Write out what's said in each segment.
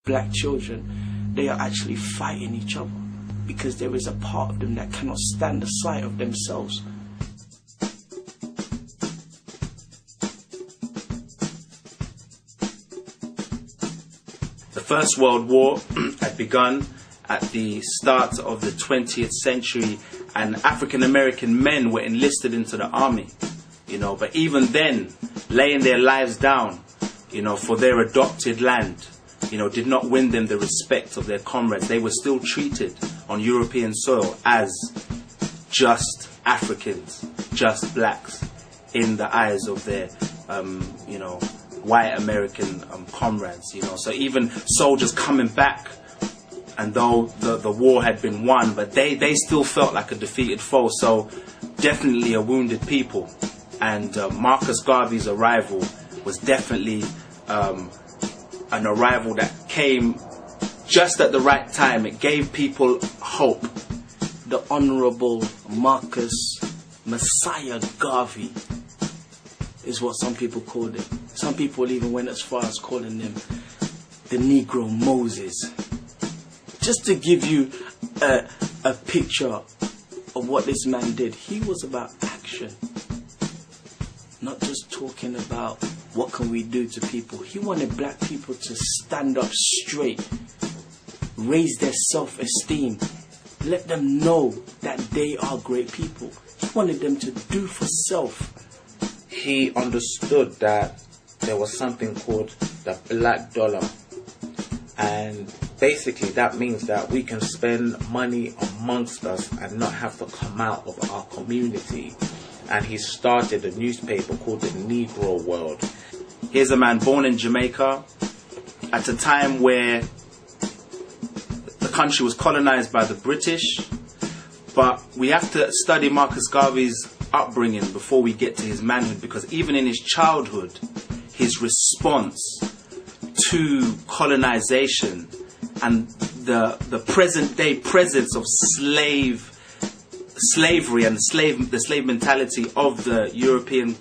black children, they are actually fighting each other because there is a part of them that cannot stand the sight of themselves. The First World War had begun at the start of the 20th century, and African American men were enlisted into the army, but even then, laying their lives down, for their adopted land, did not win them the respect of their comrades. They were still treated on European soil as just Africans, just blacks, in the eyes of their, white American comrades. So even soldiers coming back, and though the war had been won, but they still felt like a defeated foe. So definitely a wounded people. And Marcus Garvey's arrival was definitely an arrival that came just at the right time. It gave people hope. The Honourable Marcus Messiah Garvey is what some people called him. Some people even went as far as calling him the Negro Moses. Just to give you a picture of what this man did, he was about action. Not just talking about what can we do to people. He wanted black people to stand up straight, raise their self-esteem, let them know that they are great people. He wanted them to do for self. He understood that there was something called the black dollar, and basically that means that we can spend money amongst us and not have to come out of our community. And he started a newspaper called the Negro World. Here's a man born in Jamaica at a time where the country was colonized by the British, but we have to study Marcus Garvey's upbringing before we get to his manhood, because even in his childhood, his response to colonization and the present day presence of slavery and the slave mentality of the European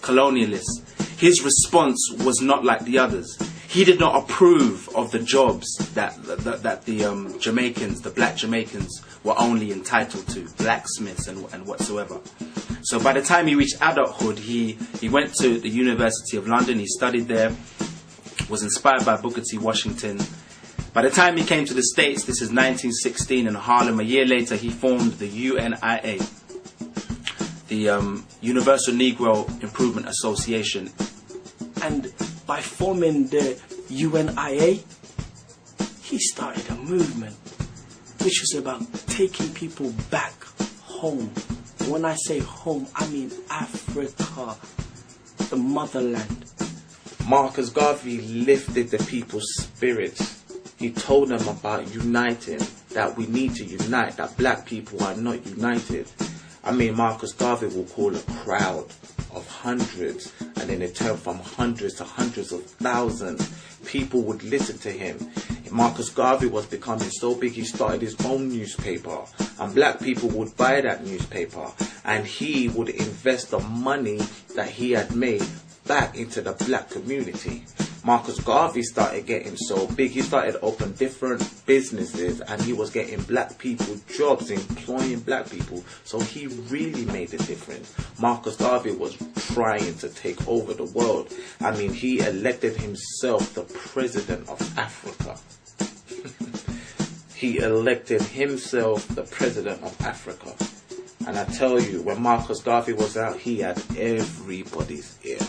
colonialists, his response was not like the others. He did not approve of the jobs that the Jamaicans, the black Jamaicans, were only entitled to, blacksmiths and whatsoever. So by the time he reached adulthood, he went to the University of London. He studied there, was inspired by Booker T. Washington. By the time he came to the States, this is 1916 in Harlem, a year later he formed the UNIA, the Universal Negro Improvement Association. And by forming the UNIA, he started a movement which was about taking people back home. When I say home, I mean Africa, the motherland. Marcus Garvey lifted the people's spirits. He told them about uniting, that we need to unite, that black people are not united. I mean, Marcus Garvey will call a crowd of hundreds, and then it turned from hundreds to hundreds of thousands. People would listen to him. Marcus Garvey was becoming so big, he started his own newspaper, and black people would buy that newspaper, and he would invest the money that he had made back into the black community. Marcus Garvey started getting so big, he started opening different businesses, and he was getting black people jobs, employing black people. So he really made a difference. Marcus Garvey was trying to take over the world. I mean, he elected himself the president of Africa. He elected himself the president of Africa. And I tell you, when Marcus Garvey was out, he had everybody's ear.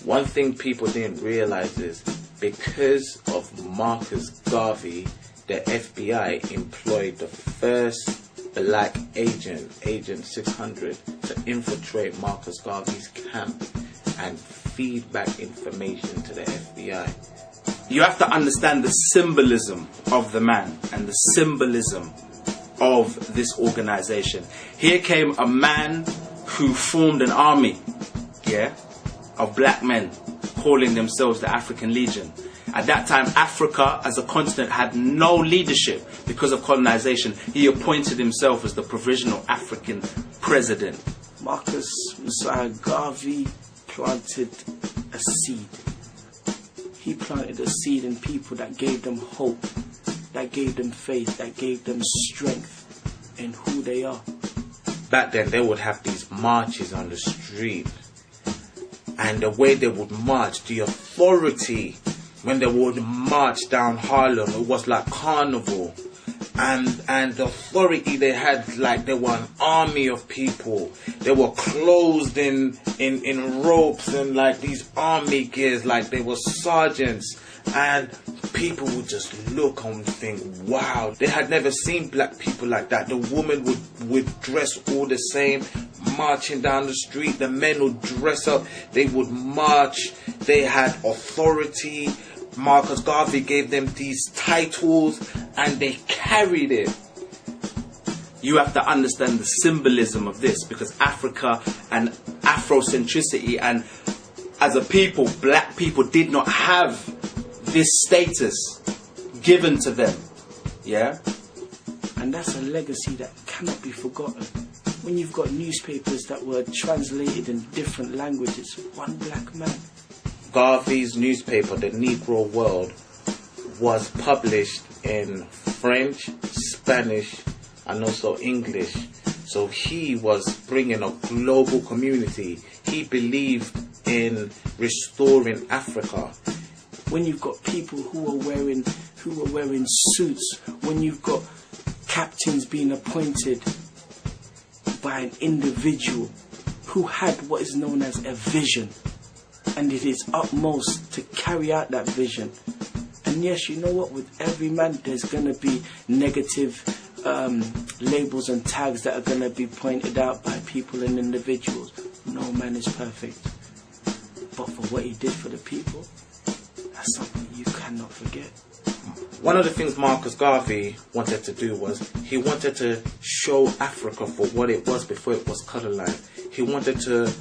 One thing people didn't realize is, because of Marcus Garvey, the FBI employed the first black agent, Agent 600, to infiltrate Marcus Garvey's camp and feed back information to the FBI. You have to understand the symbolism of the man and the symbolism of this organization. Here came a man who formed an army, of black men calling themselves the African Legion. At that time, Africa as a continent had no leadership because of colonization. He appointed himself as the provisional African president. Marcus Messiah Garvey planted a seed. He planted a seed in people that gave them hope, that gave them faith, that gave them strength in who they are. Back then they would have these marches on the street, and the way they would march, the authority when they would march down Harlem, it was like carnival. And the authority they had, like they were an army of people. They were clothed in ropes and like these army gears, like they were sergeants. And people would just look and think, wow, they had never seen black people like that. The women would dress all the same, marching down the street. The men would dress up, they would march. They had authority. Marcus Garvey gave them these titles and they carried it. You have to understand the symbolism of this, because Africa and Afrocentricity, and as a people, black people did not have this status given to them. Yeah? And that's a legacy that cannot be forgotten. When you've got newspapers that were translated in different languages, one black man. Garvey's newspaper, The Negro World, was published in French, Spanish, and also English. So he was bringing a global community. He believed in restoring Africa. When you've got people who are wearing suits, when you've got captains being appointed by an individual who had what is known as a vision, and it is utmost to carry out that vision. And yes, you know what, with every man there's going to be negative labels and tags that are going to be pointed out by people and individuals. No man is perfect, but for what he did for the people, that's something you cannot forget. One of the things Marcus Garvey wanted to do was he wanted to show Africa for what it was before it was colour line. He wanted to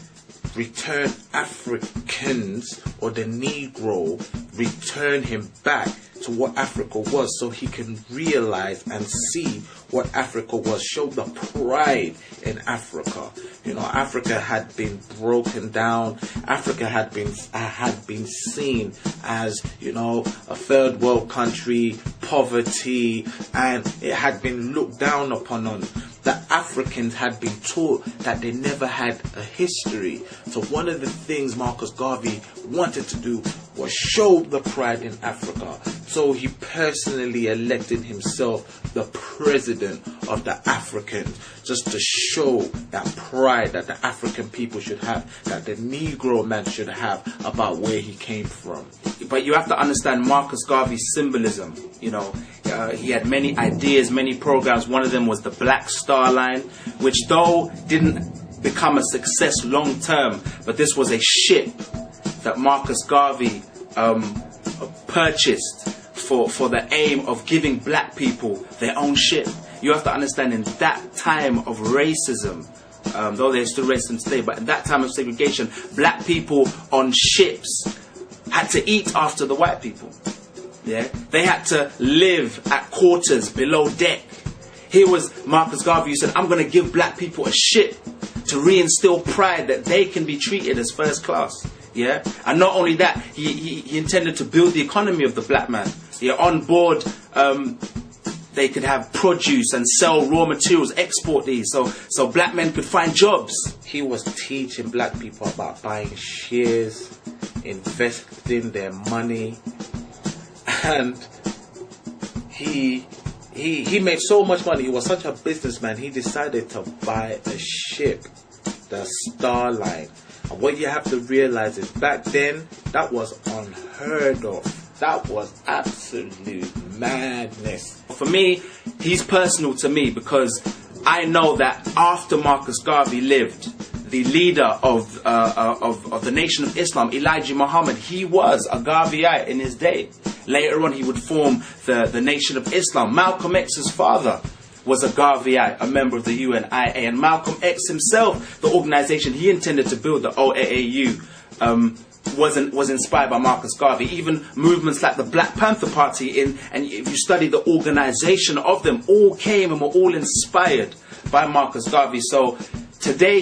return Africans, or the Negro, return him back to what Africa was, so he can realize and see what Africa was, show the pride in Africa. You know, Africa had been broken down. Africa had been seen as, you know, a third world country, poverty, and it had been looked down upon. The Africans had been taught that they never had a history. So one of the things Marcus Garvey wanted to do was show the pride in Africa. So he personally elected himself the president of the Africans, just to show that pride that the African people should have, that the Negro man should have about where he came from. But you have to understand Marcus Garvey's symbolism. You know, he had many ideas, many programs. One of them was the Black Star Line, which though didn't become a success long term, but this was a ship that Marcus Garvey purchased for the aim of giving black people their own ship. You have to understand, in that time of racism, though there's still racism today, but in that time of segregation, black people on ships had to eat after the white people. Yeah, they had to live at quarters below deck. Here was Marcus Garvey who said, I'm going to give black people a ship to reinstill pride that they can be treated as first class. Yeah, and not only that, he intended to build the economy of the black man. Yeah, on board, they could have produce and sell raw materials, export these, so black men could find jobs. He was teaching black people about buying shares, investing their money, and he made so much money. He was such a businessman. He decided to buy a ship, the Star Line. And what you have to realize is, back then, that was unheard of. That was absolute madness. For me, he's personal to me because I know that after Marcus Garvey lived, the leader of the Nation of Islam, Elijah Muhammad, he was a Garveyite in his day. Later on, he would form the Nation of Islam. Malcolm X's father was a Garveyite, a member of the UNIA, and Malcolm X himself, the organization he intended to build, the OAAU, was inspired by Marcus Garvey. Even movements like the Black Panther Party, and if you study the organization of them, all came and were all inspired by Marcus Garvey. So today